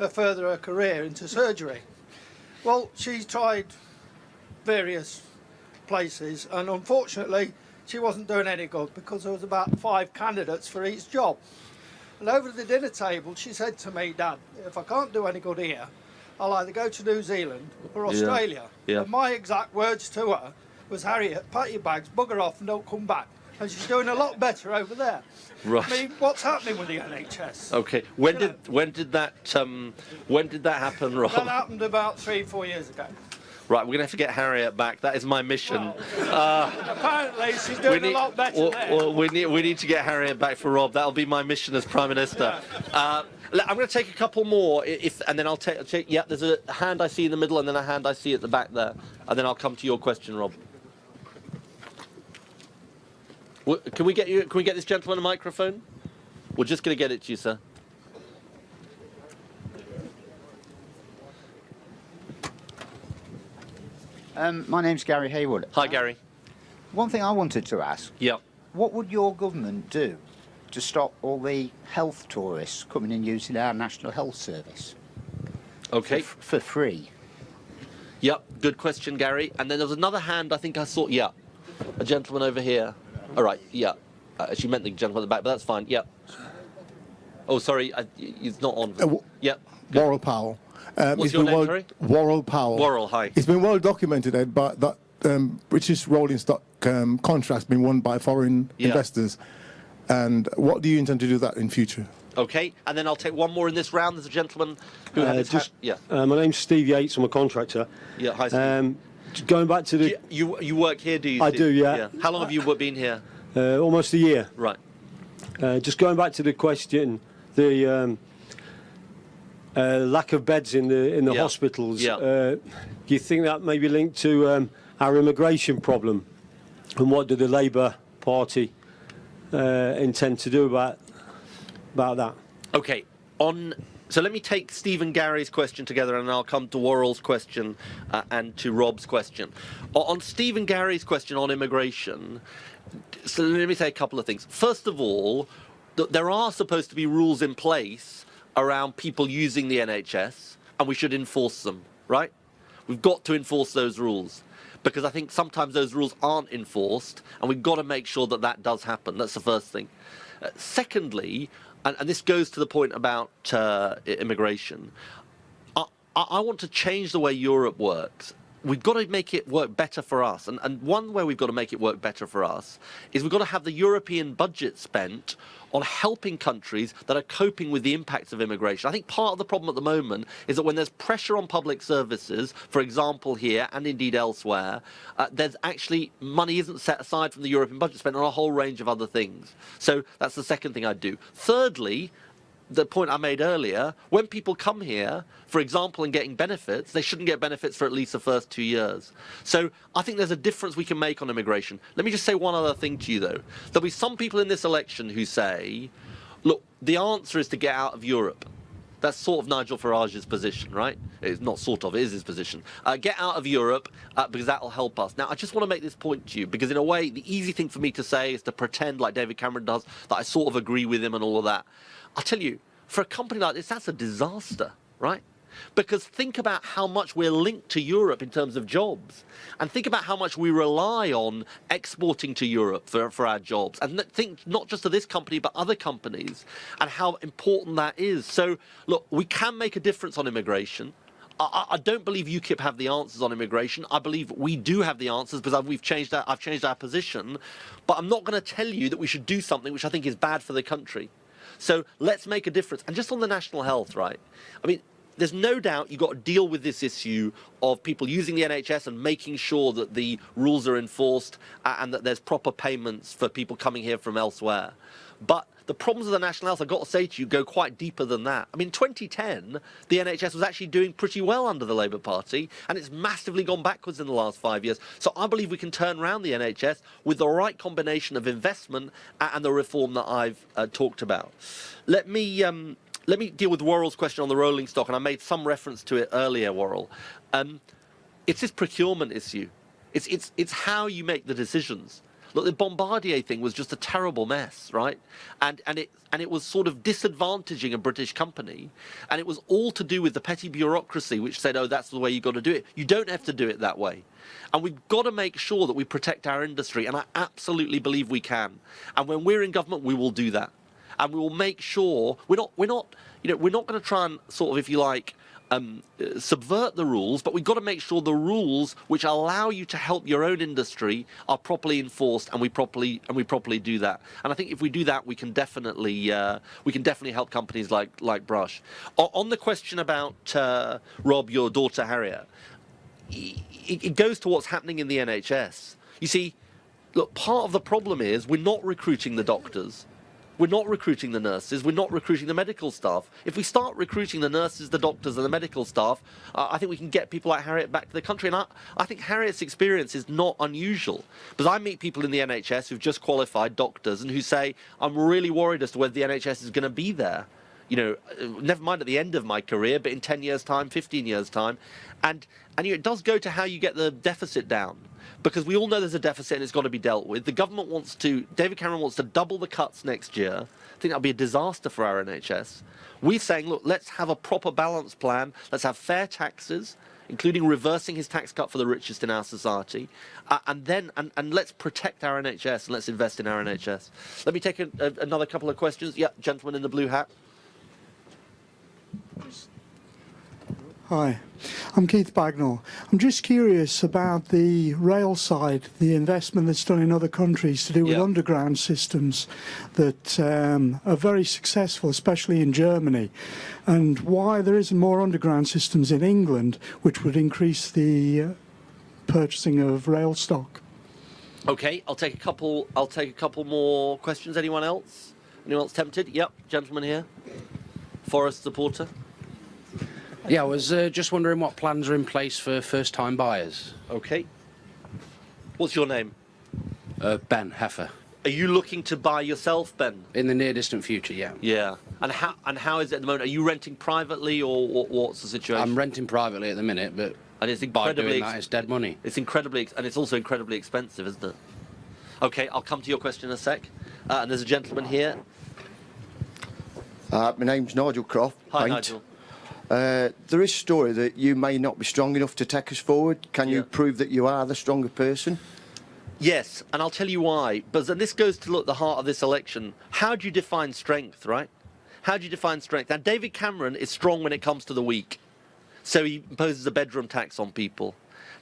further her career into surgery. Well, she tried various places, and unfortunately she wasn't doing any good because there was about 5 candidates for each job. And over the dinner table she said to me, "Dad, if I can't do any good here, I'll either go to New Zealand or Australia." And my exact words to her was, "Harriet, pack your bags, bugger off and don't come back." And she's doing a lot better over there. Right. I mean, what's happening with the NHS? Okay. When did that happen, Rob? That happened about 3-4 years ago. Right, we're going to have to get Harriet back. That is my mission. Well, apparently she's doing a lot better there. Well, we need to get Harriet back for Rob. That'll be my mission as Prime Minister. Yeah. I'm going to take a couple more, and then I'll take. Yeah, there's a hand I see in the middle, and then a hand I see at the back there, and then I'll come to your question, Rob. Can we get this gentleman a microphone? We're just going to get it to you, sir. My name's Gary Haywood. Hi, Gary. One thing I wanted to ask. Yeah. What would your government do to stop all the health tourists coming and using our National Health Service? Okay. For free. Yep, good question, Gary. And then there was another hand I think I saw. Yeah, a gentleman over here. All right, yeah. She meant the gentleman at the back, but that's fine. Yeah. Oh, sorry, it's not on. Yeah. Worrell Powell. What's your name, sorry? Worrell Powell. Worrell, hi. It's been well documented, Ed, but that British rolling stock contract's been won by foreign investors. And what do you intend to do that in future? Okay, and then I'll take one more in this round. There's a gentleman who had his hand. Yeah. My name's Steve Yates. I'm a contractor. Yeah, hi, Steve. Going back to the... You work here, do you? I do, yeah. How long have you been here? Almost a year. Right. Just going back to the question, the lack of beds in the hospitals. Yeah. Do you think that may be linked to our immigration problem? And what do the Labour Party intend to do about that? Okay. So let me take Steve and Gary's question together, and I'll come to Worrell's question and to Rob's question. On Steve and Gary's question on immigration, so let me say a couple of things. First of all, there are supposed to be rules in place around people using the NHS, and we should enforce them, right? We've got to enforce those rules, because I think sometimes those rules aren't enforced, and we've got to make sure that that does happen. That's the first thing. Secondly, and this goes to the point about immigration, I want to change the way Europe works. We've got to make it work better for us. And one way we've got to make it work better for us is we've got to have the European budget spent on helping countries that are coping with the impacts of immigration. I think part of the problem at the moment is that when there's pressure on public services, for example here and indeed elsewhere, there's actually money isn't set aside from the European budget spent on a whole range of other things. So that's the second thing I'd do. Thirdly, the point I made earlier, when people come here, for example, and getting benefits, they shouldn't get benefits for at least the first 2 years. So I think there's a difference we can make on immigration. Let me just say one other thing to you, though. There'll be some people in this election who say, look, the answer is to get out of Europe. That's sort of Nigel Farage's position, right? It's not sort of, it is his position. Get out of Europe because that'll help us. Now, I just want to make this point to you because in a way, the easy thing for me to say is to pretend like David Cameron does, that I sort of agree with him and all of that. I'll tell you, for a company like this, that's a disaster, right? Because think about how much we're linked to Europe in terms of jobs. And think about how much we rely on exporting to Europe for our jobs. And think not just of this company, but other companies, and how important that is. So, look, we can make a difference on immigration. I don't believe UKIP have the answers on immigration. I believe we do have the answers because I've changed our position. But I'm not going to tell you that we should do something which I think is bad for the country. So let's make a difference. And just on the national health, right? I mean, there's no doubt you've got to deal with this issue of people using the NHS and making sure that the rules are enforced and that there's proper payments for people coming here from elsewhere. But the problems of the national health, I've got to say to you, go quite deeper than that. I mean, 2010, the NHS was actually doing pretty well under the Labour Party, and it's massively gone backwards in the last 5 years. So I believe we can turn around the NHS with the right combination of investment and the reform that I've talked about. Let me deal with Worrell's question on the rolling stock, and I made some reference to it earlier, Worrell. It's this procurement issue. It's how you make the decisions. Look, the Bombardier thing was just a terrible mess, right? And it was sort of disadvantaging a British company, and it was all to do with the petty bureaucracy which said, oh, that's the way you've got to do it. You don't have to do it that way. And we've got to make sure that we protect our industry, and I absolutely believe we can. And when we're in government, we will do that. And we will make sure we're not going to try and sort of, if you like, subvert the rules, but we've got to make sure the rules which allow you to help your own industry are properly enforced, and we properly do that. And I think if we do that, we can definitely help companies like Brush. On the question about Rob, your daughter Harriet, it goes to what's happening in the NHS. You see, look, part of the problem is we're not recruiting the doctors. We're not recruiting the nurses. We're not recruiting the medical staff. If we start recruiting the nurses, the doctors, and the medical staff, I think we can get people like Harriet back to the country. And I think Harriet's experience is not unusual. Because I meet people in the NHS who've just qualified doctors and who say, I'm really worried as to whether the NHS is going to be there. You know, never mind at the end of my career, but in 10 years' time, 15 years' time. And it does go to how you get the deficit down. Because we all know there's a deficit and it's got to be dealt with. The government David Cameron wants to double the cuts next year. I think that'll be a disaster for our NHS. We're saying, look, let's have a proper balanced plan. Let's have fair taxes, including reversing his tax cut for the richest in our society. And let's protect our NHS and let's invest in our NHS. Let me take another couple of questions. Yeah, gentleman in the blue hat. Hi, I'm Keith Bagnall. I'm just curious about the rail side, the investment that's done in other countries to do with underground systems that are very successful, especially in Germany, and why there isn't more underground systems in England, which would increase the purchasing of rail stock. Okay, I'll take a couple more questions. Anyone else? Anyone else tempted? Yep, gentleman here. Forest supporter. Yeah, I was just wondering what plans are in place for first-time buyers. Okay. What's your name? Ben Heffer. Are you looking to buy yourself, Ben? In the near-distant future, yeah. Yeah. And how is it at the moment? Are you renting privately, or what's the situation? I'm renting privately at the minute, but and it's by doing that, it's dead money. It's incredibly, and it's also incredibly expensive, isn't it? Okay, I'll come to your question in a sec. And there's a gentleman here. My name's Nigel Croft. Hi, Nigel. There is a story that you may not be strong enough to take us forward. Can you prove that you are the stronger person? Yes, and I'll tell you why. But this goes to the heart of this election. How do you define strength, right? How do you define strength? Now, David Cameron is strong when it comes to the weak. So he imposes a bedroom tax on people.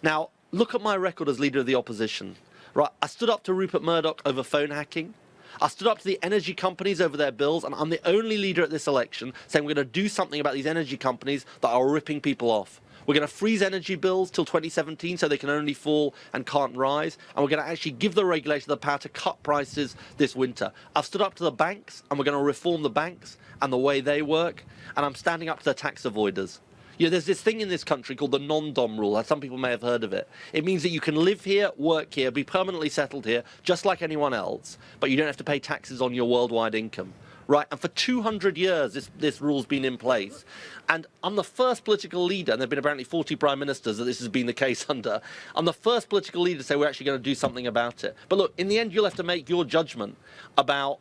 Now, look at my record as leader of the opposition. Right, I stood up to Rupert Murdoch over phone hacking. I stood up to the energy companies over their bills, and I'm the only leader at this election saying we're going to do something about these energy companies that are ripping people off. We're going to freeze energy bills till 2017 so they can only fall and can't rise, and we're going to actually give the regulator the power to cut prices this winter. I've stood up to the banks, and we're going to reform the banks and the way they work, and I'm standing up to the tax avoiders. You know, there's this thing in this country called the non-dom rule. Some people may have heard of it. It means that you can live here, work here, be permanently settled here, just like anyone else, but you don't have to pay taxes on your worldwide income. Right? And for 200 years, this rule's been in place. And I'm the first political leader, and there have been apparently 40 prime ministers that this has been the case under. I'm the first political leader to say we're actually going to do something about it. But look, in the end, you'll have to make your judgment about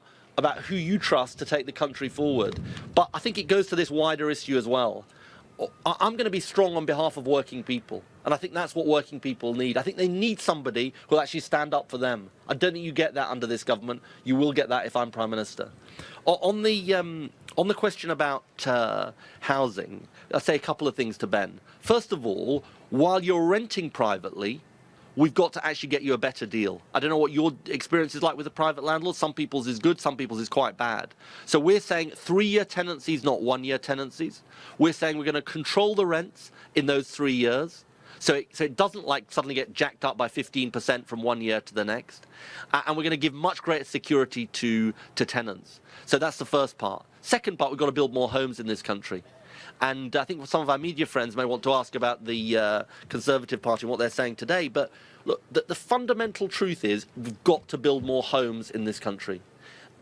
who you trust to take the country forward. But I think it goes to this wider issue as well. I'm going to be strong on behalf of working people, and I think that's what working people need. I think they need somebody who will actually stand up for them. I don't think you get that under this government. You will get that if I'm Prime Minister. On the question about housing, I'll say a couple of things to Ben. First of all, while you're renting privately, we've got to actually get you a better deal. I don't know what your experience is like with a private landlord. Some people's is good, some people's is quite bad. So we're saying 3-year tenancies, not 1-year tenancies. We're saying we're going to control the rents in those 3 years. So it doesn't suddenly get jacked up by 15% from 1 year to the next. And we're going to give much greater security to tenants. So that's the first part. Second part, we've got to build more homes in this country. And I think some of our media friends may want to ask about the Conservative Party and what they're saying today. But look, the fundamental truth is we've got to build more homes in this country.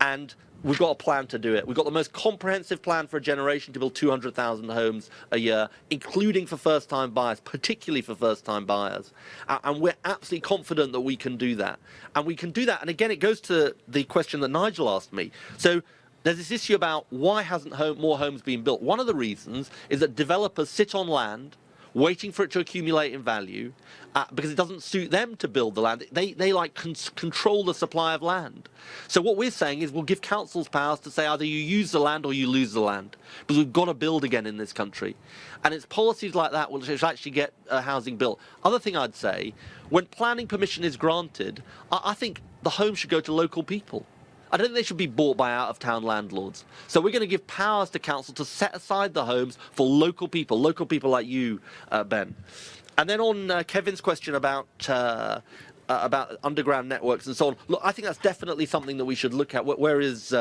And we've got a plan to do it. We've got the most comprehensive plan for a generation to build 200,000 homes a year, including for first-time buyers, particularly for first-time buyers. And we're absolutely confident that we can do that. And we can do that. And again, it goes to the question that Nigel asked me. So there's this issue about why hasn't more homes been built. One of the reasons is that developers sit on land waiting for it to accumulate in value because it doesn't suit them to build the land. They like control the supply of land. So what we're saying is we'll give councils powers to say either you use the land or you lose the land, because we've got to build again in this country. And it's policies like that which actually get housing built. Other thing I'd say, when planning permission is granted, I think the home should go to local people. I don't think they should be bought by out-of-town landlords. So we're going to give powers to council to set aside the homes for local people like you, Ben. And then on Kevin's question about underground networks and so on, look, I think that's definitely something that we should look at. Where is,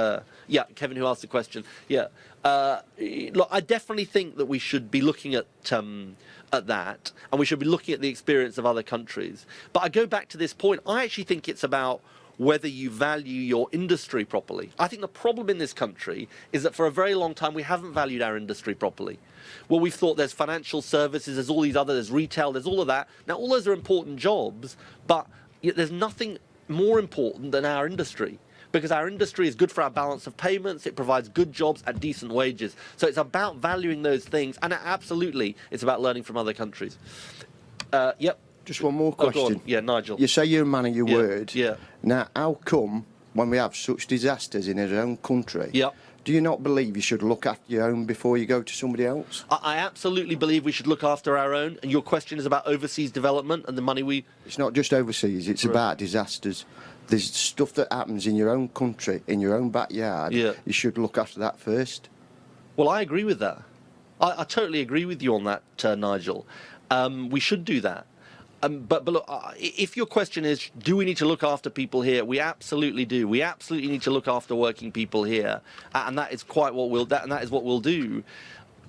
yeah, Kevin who asked the question. Yeah, look, I definitely think that we should be looking at that, and we should be looking at the experience of other countries. But I go back to this point, I actually think it's about whether you value your industry properly. I think the problem in this country is that for a very long time we haven't valued our industry properly. Well, we've thought there's financial services, there's all these other, there's retail, there's all of that. Now, all those are important jobs, but there's nothing more important than our industry, because our industry is good for our balance of payments, it provides good jobs at decent wages. So it's about valuing those things, and absolutely, it's about learning from other countries. Yep. Just one more question. Yeah, Nigel. You say you're a man of your word. Yeah. Now, how come when we have such disasters in our own country, yeah, do you not believe you should look after your own before you go to somebody else? I absolutely believe we should look after our own. And your question is about overseas development and the money we... It's not just overseas, it's about disasters. There's stuff that happens in your own country, in your own backyard. Yeah. You should look after that first. Well, I agree with that. I totally agree with you on that, Nigel. We should do that. But look, if your question is, do we need to look after people here? We absolutely do. We absolutely need to look after working people here, and that is quite what we'll. That is what we'll do.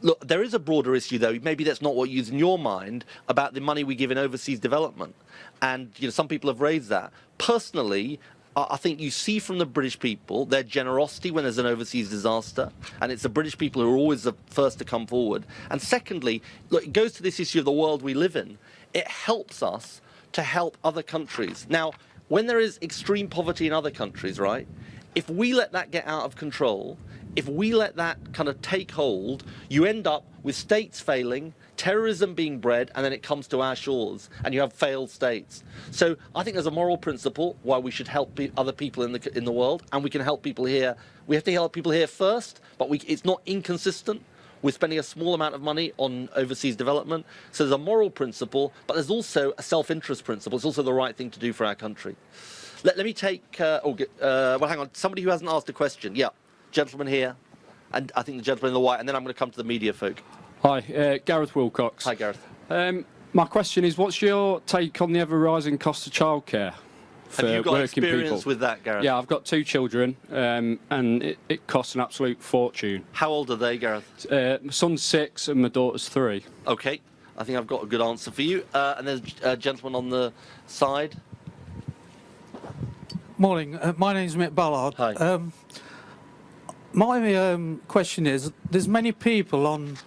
Look, there is a broader issue, though. Maybe that's not what you use in your mind about the money we give in overseas development, and some people have raised that. Personally, I think you see from the British people their generosity when there's an overseas disaster, and it's the British people who are always the first to come forward. And secondly, look, it goes to this issue of the world we live in. It helps us to help other countries. Now, when there is extreme poverty in other countries, right, if we let that get out of control, if we let that kind of take hold, you end up with states failing, terrorism being bred, and then it comes to our shores, and you have failed states. So I think there's a moral principle why we should help other people in the world, and we can help people here. We have to help people here first, but it's not inconsistent. We're spending a small amount of money on overseas development. So there's a moral principle, but there's also a self-interest principle. It's also the right thing to do for our country. Let me take, well, hang on, somebody who hasn't asked a question. Yeah, gentleman here, and I think the gentleman in the white, and then I'm going to come to the media folk. Hi, Gareth Wilcox. Hi, Gareth. My question is, what's your take on the ever-rising cost of childcare for Have you got working experience people? with that, Gareth? Yeah, I've got 2 children, and it costs an absolute fortune. How old are they, Gareth? My son's 6 and my daughter's 3. Okay, I think I've got a good answer for you. And there's a gentleman on the side. Morning, my name's Mick Ballard. Hi. My question is, there's many people on